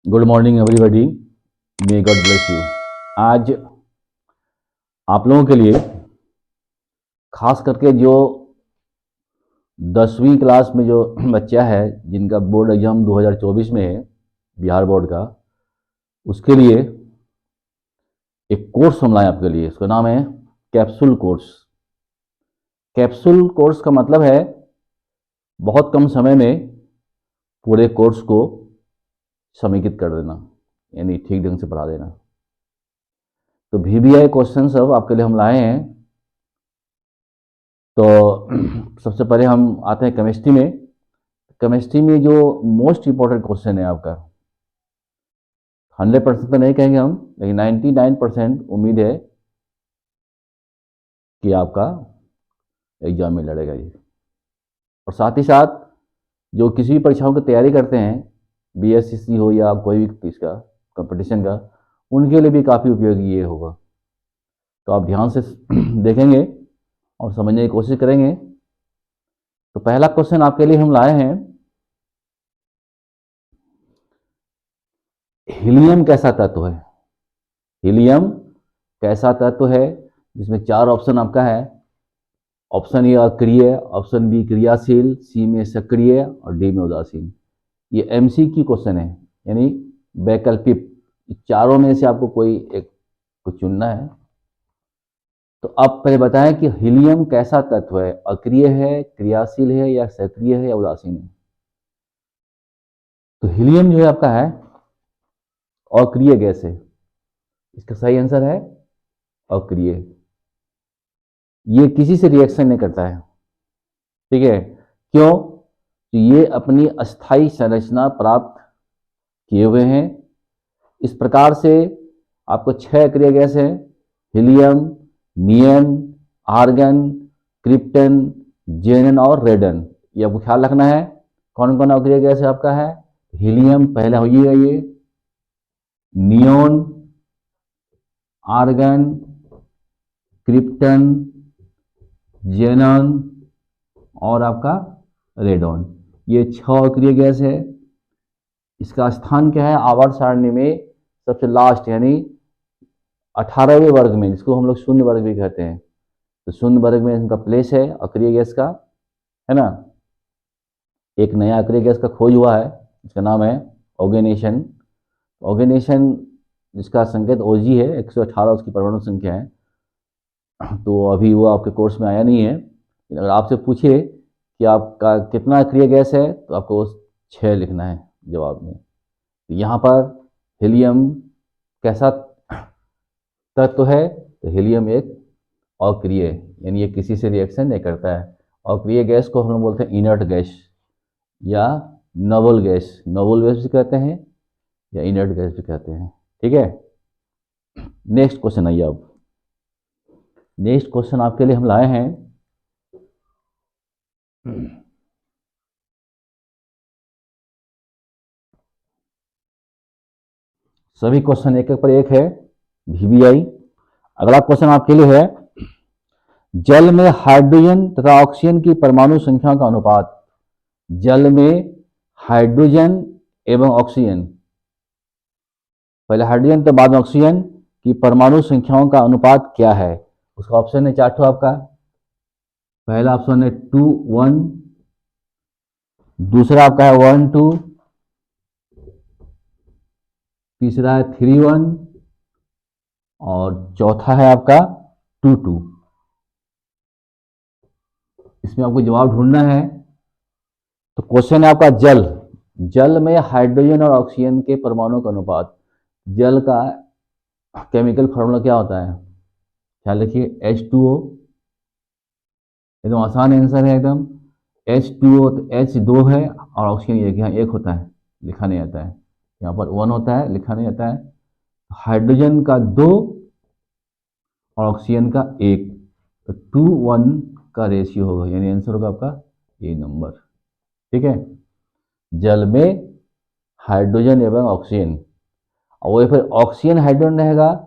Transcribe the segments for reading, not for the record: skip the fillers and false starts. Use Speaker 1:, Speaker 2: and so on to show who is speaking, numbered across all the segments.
Speaker 1: Good morning everybody, may God bless you. आज आप लोगों के लिए खास करके जो 10वीं क्लास में जो बच्चा है जिनका बोर्ड एग्जाम 2024 में है, बिहार बोर्ड का, उसके लिए एक कोर्स हम लाए आपके लिए। उसका नाम है कैप्सूल कोर्स। कैप्सूल कोर्स का मतलब है बहुत कम समय में पूरे कोर्स को समेकित कर देना, यानी ठीक ढंग से पढ़ा देना। तो VBI क्वेश्चन सब आपके लिए हम लाए हैं। तो सबसे पहले हम आते हैं केमिस्ट्री में। केमिस्ट्री में जो मोस्ट इम्पोर्टेंट क्वेश्चन है आपका, 100% तो नहीं कहेंगे हम, लेकिन 99% उम्मीद है कि आपका एग्जाम में लड़ेगा ये। और साथ ही साथ जो किसी भी परीक्षाओं की तैयारी करते हैं, BSCC हो या कोई भी इसका कंपटीशन का, उनके लिए भी काफ़ी उपयोगी ये होगा। तो आप ध्यान से देखेंगे और समझने की कोशिश करेंगे। तो पहला क्वेश्चन आपके लिए हम लाए हैं, हीलियम कैसा तत्व है। हीलियम कैसा तत्व है, जिसमें 4 ऑप्शन आपका है। ऑप्शन ए अक्रिय, ऑप्शन बी क्रियाशील, सी में सक्रिय और डी में उदासीन। ये MCQ क्वेश्चन है, यानी वैकल्पिक। चारों में से आपको कोई एक को चुनना है। तो आप पहले बताएं कि हीलियम कैसा तत्व है, अक्रिय है, क्रियाशील है या सक्रिय है या उदासीन है। तो हीलियम जो है आपका है अक्रिय गैस है। इसका सही आंसर है अक्रिय। ये किसी से रिएक्शन नहीं करता है, ठीक है। क्यों? तो ये अपनी अस्थाई संरचना प्राप्त किए हुए हैं। इस प्रकार से आपको 6 अक्रिय गैस है, हीलियम, नियन, आर्गन, क्रिप्टन, जेनन और रेडन। ये आपको ख्याल रखना है। कौन कौन अक्रिय गैस है आपका है? हीलियम पहला होइएगा, ये नियोन, आर्गन, क्रिप्टन, जेनन और आपका रेडॉन। ये 6 अक्रिय गैस है। इसका स्थान क्या है आवर्त सारणी में? सबसे लास्ट, यानी 18वें वर्ग में, जिसको हम लोग शून्य वर्ग भी कहते हैं। तो शून्य वर्ग में इनका प्लेस है अक्रिय गैस का, है ना। एक नया अक्रिय गैस का खोज हुआ है, इसका नाम है ऑर्गेनेशन। ऑर्गेनेशन जिसका संकेत OG है, 118 उसकी परमाणु संख्या है। तो अभी वो आपके कोर्स में आया नहीं है। अगर आपसे पूछे कि आपका कितना अक्रिय गैस है, तो आपको 6 लिखना है जवाब में। तो यहाँ पर हीलियम कैसा तत्व है? तो हीलियम एक अक्रिय, यानी ये किसी से रिएक्शन नहीं करता है। अक्रिय गैस को हम लोग बोलते हैं इनर्ट गैस या नोबल गैस। नोबल गैस भी कहते हैं या इनर्ट गैस भी कहते हैं, ठीक है। नेक्स्ट क्वेश्चन आइए। अब नेक्स्ट क्वेश्चन आपके लिए हम लाए हैं, सभी क्वेश्चन एक एक पर एक है, VBI। अगला क्वेश्चन आपके लिए है, जल में हाइड्रोजन तथा ऑक्सीजन की परमाणु संख्या का अनुपात। जल में हाइड्रोजन एवं ऑक्सीजन, पहले हाइड्रोजन तो बाद में ऑक्सीजन की परमाणु संख्याओं का अनुपात क्या है? उसका ऑप्शन है 4 आपका। पहला ऑप्शन है 2:1, दूसरा आपका है 1:2, तीसरा है 3:1 और चौथा है आपका 2:2। इसमें आपको जवाब ढूंढना है। तो क्वेश्चन है आपका जल, जल में हाइड्रोजन और ऑक्सीजन के परमाणु का अनुपात। जल का केमिकल फॉर्मूला क्या होता है? ख्याल रखिए, H2O। एकदम आसान आंसर है एकदम। H2O तो H2 है और ऑक्सीजन एक, यहाँ एक होता है, लिखा नहीं आता है। यहाँ पर 1 होता है, लिखा नहीं आता है। हाइड्रोजन का 2 और ऑक्सीजन का 1, तो 2:1 का रेशियो होगा, यानी आंसर होगा आपका ये नंबर, ठीक है। जल में हाइड्रोजन एवं ऑक्सीजन, और वही फिर ऑक्सीजन हाइड्रोजन रहेगा,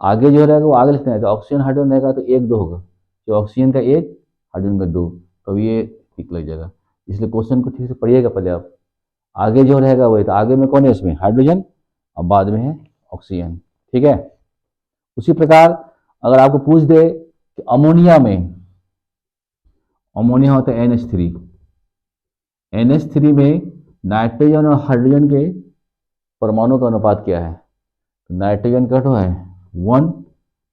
Speaker 1: आगे जो रहेगा वो आगे लिखना है। तो ऑक्सीजन हाइड्रोजन रहेगा तो 1:2 होगा, तो ऑक्सीजन का 1, हाइड्रोजन का 2, तो ये ठीक लग जाएगा। इसलिए क्वेश्चन को ठीक से पढ़िएगा पहले आप। आगे जो रहेगा वही, तो आगे में कौन है इसमें हाइड्रोजन और बाद में है ऑक्सीजन। ठीक है। उसी प्रकार अगर आपको पूछ दे कि अमोनिया में, अमोनिया होता है NH3, NH3 में नाइट्रोजन और हाइड्रोजन के परमाणु का अनुपात क्या है? नाइट्रोजन का तो है 1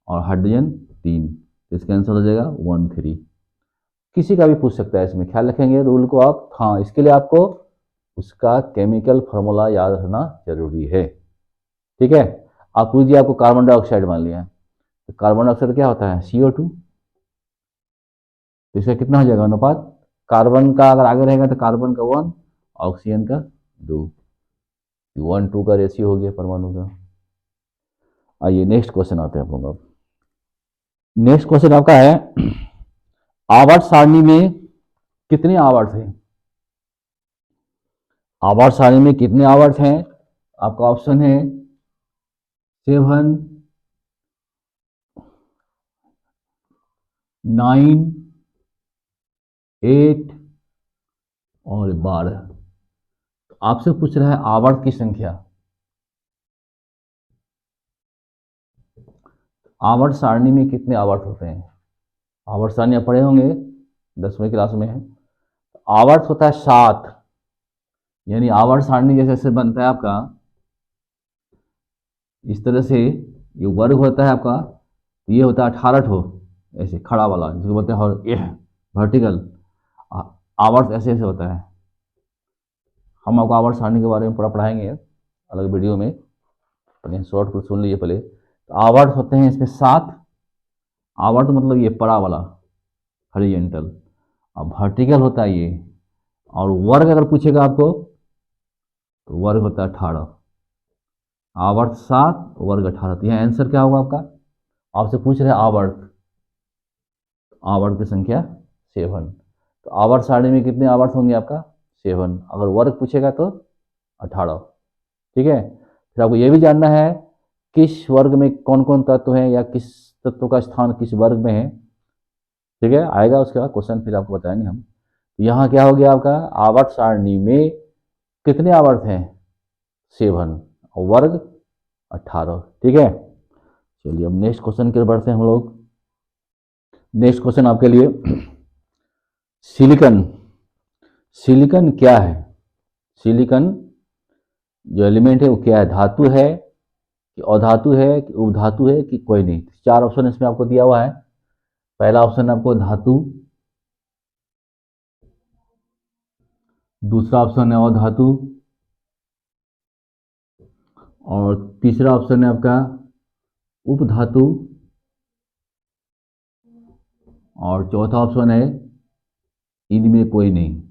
Speaker 1: और हाइड्रोजन 3, तो इसका आंसर हो जाएगा 1,3। किसी का भी पूछ सकता है, इसमें ख्याल रखेंगे रूल को आप। हाँ, इसके लिए आपको उसका केमिकल फार्मूला याद रखना जरूरी है। ठीक है। आप पूछ दिया आपको कार्बन डाइऑक्साइड मान लिया, तो कार्बन डाइऑक्साइड क्या होता है CO2, तो इसका कितना हो जाएगा अनुपात? कार्बन का अगर आगे रहेगा तो कार्बन का 1, ऑक्सीजन का 2, 1:2 का रेशियो हो गया परमाणु का। आइए नेक्स्ट क्वेश्चन आते हैं आप लोग। नेक्स्ट क्वेश्चन आपका है आवर्त सारणी में कितने आवर्त हैं? आवर्त सारणी में कितने आवर्त हैं? आपका ऑप्शन है 7, 9, 8 और 12। तो आपसे पूछ रहा है आवर्त की संख्या। आवर्त सारणी में कितने आवर्त होते हैं? आवर्त सारणी आप पढ़े होंगे 10वीं क्लास में है। आवर्त होता है 7, यानी आवर्त सारणी जैसे ऐसे बनता है आपका इस तरह से, ये वर्ग होता है आपका, ये होता है 18 ठो ऐसे खड़ा वाला, जिसको बोलते हैं वर्टिकल। आवर्त ऐसे ऐसे होता है। हम आपको आवर्त सारणी के बारे में पूरा पढ़ाएंगे अलग वीडियो में, पहले शॉर्ट को सुन लीजिए पहले। तो आवर्त होते हैं इसमें 7। आवर्त मतलब ये पड़ा वाला हॉरिजॉन्टल, अब वर्टिकल होता है ये। और वर्ग अगर पूछेगा आपको तो वर्ग होता है 18। आवर्त 7, वर्ग 18। तो यहाँ आंसर क्या होगा आपका? आपसे पूछ रहे हैं आवर्त, आवर्त की संख्या 7। तो आवर्त सारणी में कितने आवर्त होंगे आपका? 7। अगर वर्ग पूछेगा तो 18। ठीक है। फिर आपको यह भी जानना है किस वर्ग में कौन कौन तत्व हैं, या किस तत्व का स्थान किस वर्ग में है। ठीक है, आएगा उसके बाद क्वेश्चन, फिर आपको बताएंगे हम। यहाँ क्या हो गया आपका? आवर्त सारणी में कितने आवर्त हैं? 7 और वर्ग 18। ठीक है। चलिए अब नेक्स्ट क्वेश्चन की ओर बढ़ते हैं हम लोग। नेक्स्ट क्वेश्चन आपके लिए सिलिकॉन। सिलिकॉन क्या है? सिलिकॉन जो एलिमेंट है वो क्या है? धातु है कि अधातु है कि उपधातु है कि कोई नहीं? 4 ऑप्शन इसमें आपको दिया हुआ है। पहला ऑप्शन आपको धातु, दूसरा ऑप्शन है अधातु, और तीसरा ऑप्शन है आपका उपधातु, और चौथा ऑप्शन है इनमें कोई नहीं।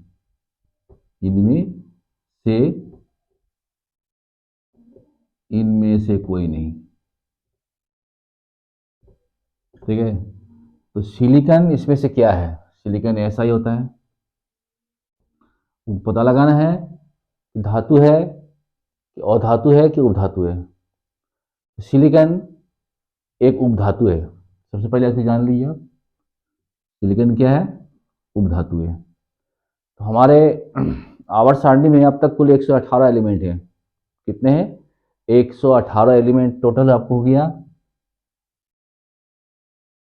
Speaker 1: से इनमें से कोई नहीं। ठीक है। तो सिलिकॉन इसमें से क्या है? सिलिकॉन ऐसा ही होता है। पता लगाना है कि धातु है कि अधातु है कि उपधातु है। सिलिकॉन एक उपधातु है, सबसे पहले ऐसे जान लीजिए आप। सिलिकॉन क्या है? उपधातु है। तो हमारे आवर्त सारणी में अब तक कुल 118 एलिमेंट हैं। कितने हैं? 118 एलिमेंट टोटल आपको हो गया।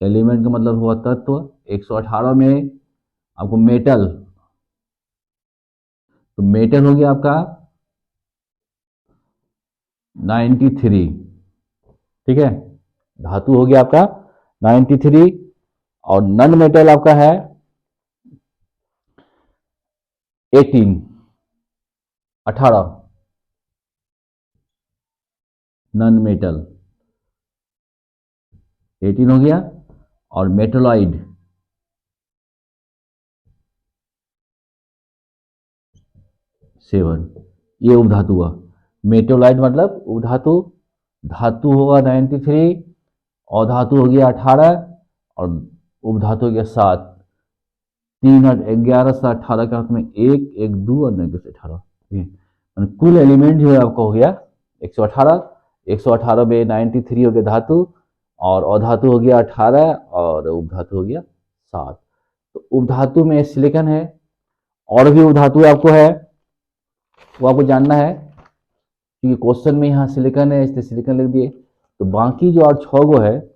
Speaker 1: एलिमेंट का मतलब हुआ तत्व। 118 में आपको मेटल, तो मेटल हो गया आपका 93। ठीक है। धातु हो गया आपका 93, और नन मेटल आपका है 18। नन मेटल 18 हो गया, और मेटलॉइड 7। ये उपधातु हुआ। मेटोलाइट मतलब उपधातु। धातु होगा 93, और धातु हो गया 18, और उपधातु हो गया 7। 3 और 11 से 18 के हाथ में 1, 1, 2 और 9 से 18। कुल एलिमेंट जो है आपको हो गया 118। 118 में 93 हो गया धातु, और अधातु हो गया 18, और उपधातु हो गया 7। तो उपधातु में सिलिकॉन है, और भी उपधातु आपको है वो आपको जानना है, क्योंकि क्वेश्चन में यहाँ सिलिकॉन है इसलिए सिलिकॉन लिख दिए। तो बाकी जो और 6 गो है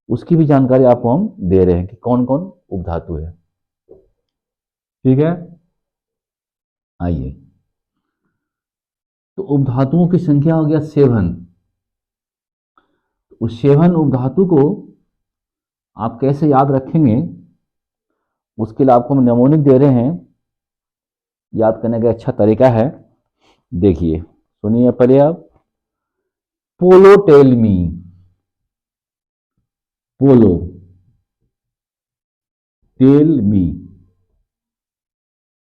Speaker 1: उसकी भी जानकारी आपको हम दे रहे हैं कि कौन कौन उपधातु है। ठीक है, आइए। तो उपधातुओं की संख्या हो गया 7। उस 7 उपधातु को आप कैसे याद रखेंगे, उसके लिए आपको हम नेमोनिक दे रहे हैं। याद करने का अच्छा तरीका है, देखिए सुनिए पहले आप। पोलो टेल मी, पोलो टेल मी।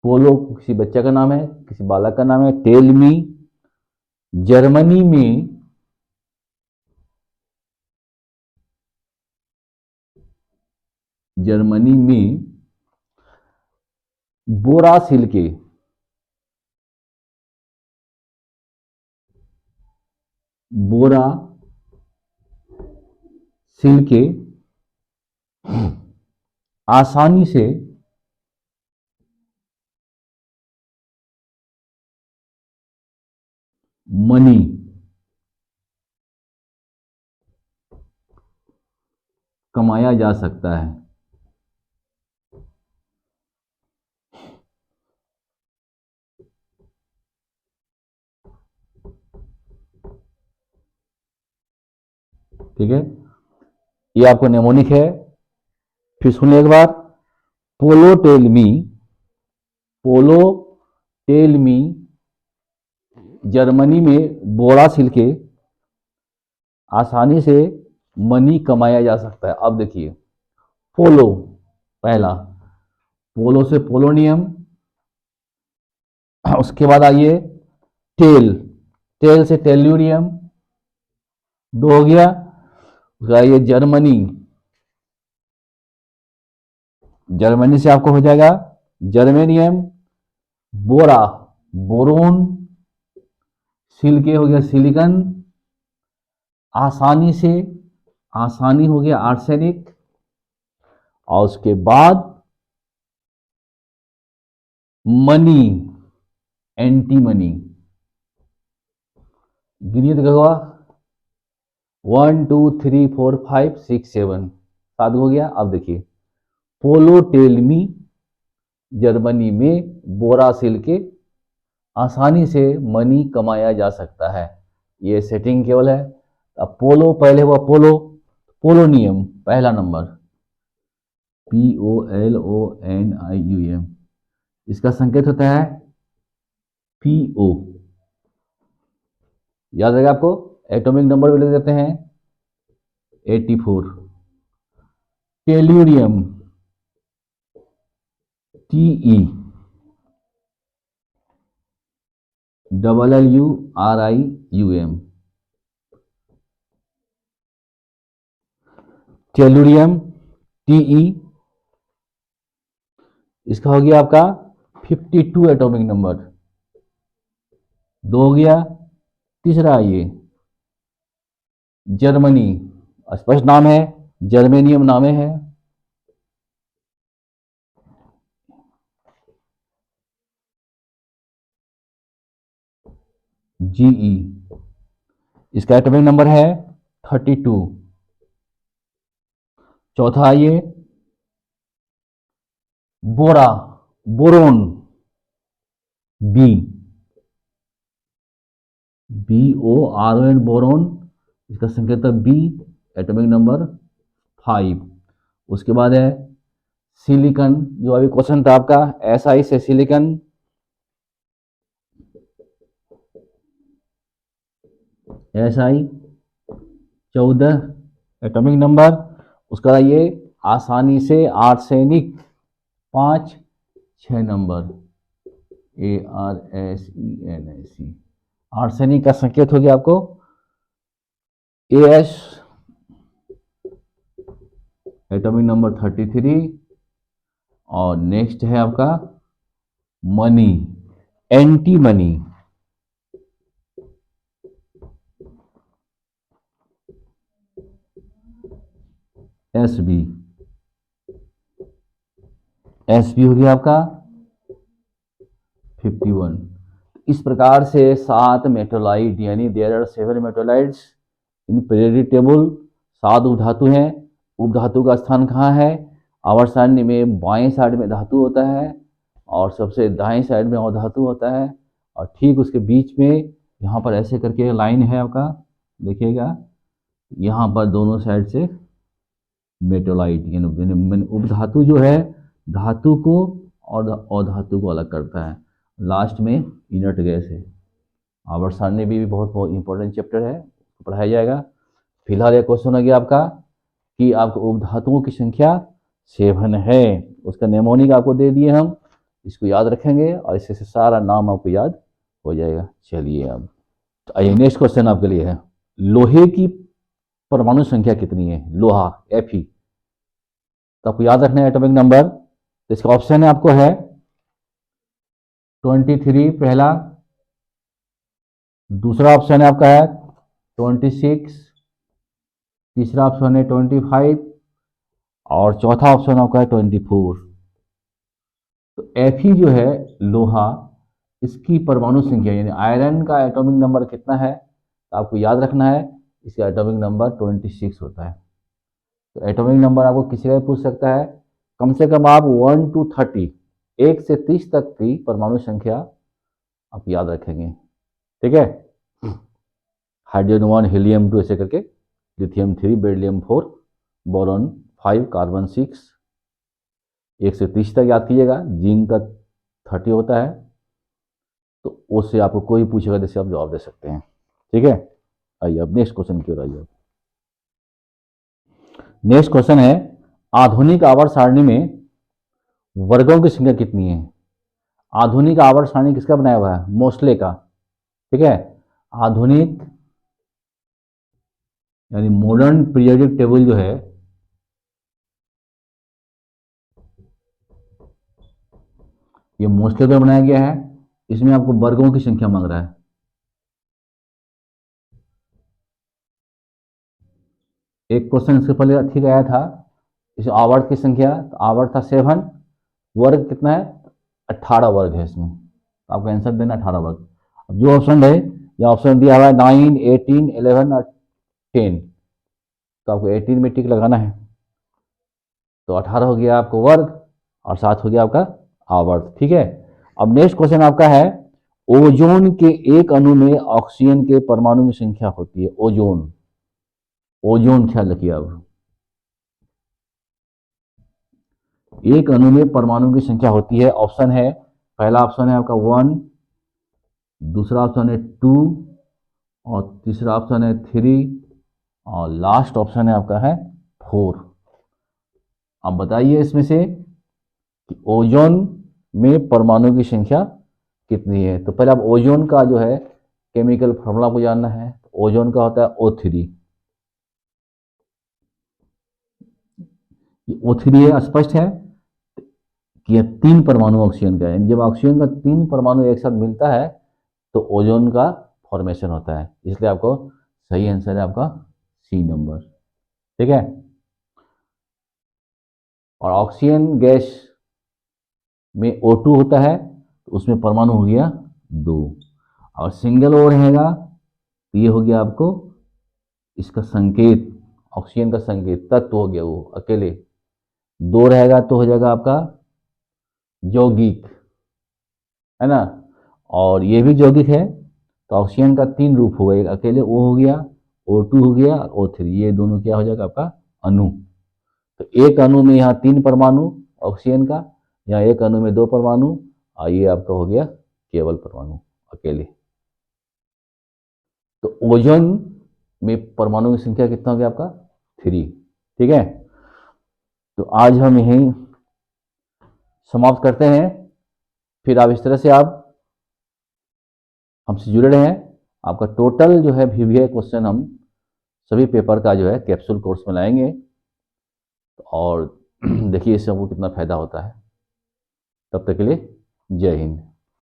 Speaker 1: पोलो किसी बच्चे का नाम है, किसी बालक का नाम है। टेल मी जर्मनी में बोरा सिल्के, बोरा सिल्के आसानी से मनी कमाया जा सकता है। ठीक है, ये आपको नेमोनिक है। फिर सुनिए एक बार। पोलो टेल मी, पोलो टेल मी जर्मनी में बोरा सिल्के आसानी से मनी कमाया जा सकता है। अब देखिए, पोलो पहला, पोलो से पोलोनियम, उसके बाद आइए टेल, टेल से टेल्यूरियम, 2 हो गया। उसके बाद आइए जर्मनी, जर्मनी से आपको हो जाएगा जर्मेनियम, बोरा बोरोन, सिल्के हो गया सिलिकन, आसानी से, आसानी हो गया आर्सेनिक, और उसके बाद मनी, एंटी मनी। गिनिए तो होगा 1 2 3 4 5 6 7, 7 हो गया। अब देखिए, पोलो टेलमी जर्मनी में बोरा सिल्के आसानी से मनी कमाया जा सकता है। ये सेटिंग केवल है। अब पोलो पहले हुआ पोलो, पोलोनियम पहला नंबर, POLONIUM, इसका संकेत होता है PO। याद रहेगा आपको, एटॉमिक नंबर भी लिख देते हैं 84। Tellurium TE, LLURIUM, tellurium TE, इसका हो गया आपका 52 एटॉमिक नंबर, 2 हो गया। तीसरा ये जर्मनी, स्पष्ट नाम है, जर्मेनियम नामे है। GE, इसका एटॉमिक नंबर है 32। चौथा ये बोरा, बोरोन, B, BORON, बोरोन, इसका संकेत है B, एटॉमिक नंबर 5। उसके बाद है सिलिकॉन, जो अभी क्वेश्चन था आपका, SI से सिलिकॉन, SI 14 एटॉमिक नंबर। उसका ये आसानी से आर्सेनिक 5 6 नंबर, ARSENIC, आर्सेनिक का संकेत हो गया आपको AS, एटॉमिक नंबर 33। और नेक्स्ट है आपका money, anti money, SB, SB हो गया आपका 51। इस प्रकार से 7 मेटोलाइट यानी there are 7 metalloids in periodic table. 7 उपधातु हैं। उपधातु का स्थान कहाँ है? आवर्त सारणी में बाएं साइड में धातु होता है और सबसे दाएं साइड में अधातु होता है, और ठीक उसके बीच में यहाँ पर ऐसे करके लाइन है आपका, देखिएगा यहाँ पर दोनों साइड से मेटोलाइट यानी उपधातु जो है धातु को और अधातु को अलग करता है। लास्ट में इनर्ट गैस है। आवर्त सारणी भी बहुत इंपॉर्टेंट चैप्टर है, पढ़ाया जाएगा। फिलहाल यह क्वेश्चन हो गया आपका कि आपको उपधातुओं की संख्या 7 है, उसका नेमोनिक आपको दे दिए हम, इसको याद रखेंगे और इससे सारा नाम आपको याद हो जाएगा। चलिए अब आइए नेक्स्ट क्वेश्चन आपके लिए है, लोहे की परमाणु संख्या कितनी है? लोहा Fe, तो आपको याद रखना है एटॉमिक नंबर। तो इसका ऑप्शन है आपको है 23 पहला, दूसरा ऑप्शन है आपका है 26, तीसरा ऑप्शन है 25 और चौथा ऑप्शन आपका है 24। तो Fe जो है लोहा, इसकी परमाणु संख्या यानी आयरन का एटॉमिक नंबर कितना है? तो आपको याद रखना है इसका एटॉमिक नंबर 26 होता है। तो एटॉमिक नंबर आपको किसी का भी पूछ सकता है, कम से कम आप 1 to 30 1 से 30 तक की परमाणु संख्या आप याद रखेंगे, ठीक है। हाइड्रोजन 1, हीलियम 2 ऐसे करके, लिथियम 3, बेरिलियम 4, बोरॉन 5, कार्बन 6, 1 से 30 तक याद कीजिएगा। जिंक का 30 होता है, तो उससे आपको कोई पूछेगा जैसे आप जवाब दे सकते हैं, ठीक है। आइए अब नेक्स्ट क्वेश्चन की ओर आइए। नेक्स्ट क्वेश्चन है, आधुनिक आवर्त सारणी में वर्गों की संख्या कितनी है? आधुनिक आवर्त सारणी किसका बनाया हुआ है? मोस्ले का, ठीक है। आधुनिक यानी मॉडर्न पीरियोडिक टेबल जो है ये मोस्ले पर बनाया गया है। इसमें आपको वर्गों की संख्या मांग रहा है। एक क्वेश्चन इससे पहले ठीक आया था, इस आवर्त की संख्या, तो आवर्त था 7, वर्ग कितना है? 18 वर्ग है इसमें, तो आपको आंसर देना 18 वर्ग। अब जो ऑप्शन है, यह ऑप्शन दिया हुआ है 9, 18, 11 और 10, तो आपको 18 में टिक लगाना है। तो 18 हो गया आपको वर्ग और 7 हो गया आपका आवर्त, ठीक है। अब नेक्स्ट क्वेश्चन आपका है, ओजोन के एक अणु में ऑक्सीजन के परमाणु की संख्या होती है। ओजोन, ओजोन ख्याल रखिए। अब एक अणु में परमाणु की संख्या होती है, ऑप्शन है, पहला ऑप्शन है आपका 1, दूसरा ऑप्शन है 2 और तीसरा ऑप्शन है 3 और लास्ट ऑप्शन है आपका है 4। अब बताइए इसमें से कि ओजोन में परमाणु की संख्या कितनी है। तो पहले आप ओजोन का जो है केमिकल फॉर्मूला को जानना है। ओजोन का होता है O3। O3 है, स्पष्ट है कि यह 3 परमाणु ऑक्सीजन का है। जब ऑक्सीजन का 3 परमाणु एक साथ मिलता है तो ओजोन का फॉर्मेशन होता है, इसलिए आपको सही आंसर है आपका सी नंबर, ठीक है। और ऑक्सीजन गैस में O2 होता है, तो उसमें परमाणु हो गया 2, और सिंगल O रहेगा तो ये हो गया आपको इसका संकेत, ऑक्सीजन का संकेत तत्व हो गया, वो अकेले 2 रहेगा तो हो जाएगा आपका यौगिक, है ना। और ये भी यौगिक है, तो ऑक्सीजन का 3 रूप हो गया, एक अकेले O हो गया, O2 हो गया, O3, ये दोनों क्या हो जाएगा आपका अणु। तो एक अणु में यहाँ 3 परमाणु ऑक्सीजन का, यहाँ एक अणु में 2 परमाणु, और ये आपका हो गया केवल परमाणु अकेले। तो ओजोन में परमाणु की संख्या कितना हो गया आपका 3, ठीक है। तो आज हम यहीं समाप्त करते हैं। फिर आप इस तरह से आप हमसे जुड़े रहें। आपका टोटल जो है VVI क्वेश्चन हम सभी पेपर का जो है कैप्सूल कोर्स में लाएंगे, और देखिए इससे हमको कितना फायदा होता है। तब तक के लिए जय हिंद।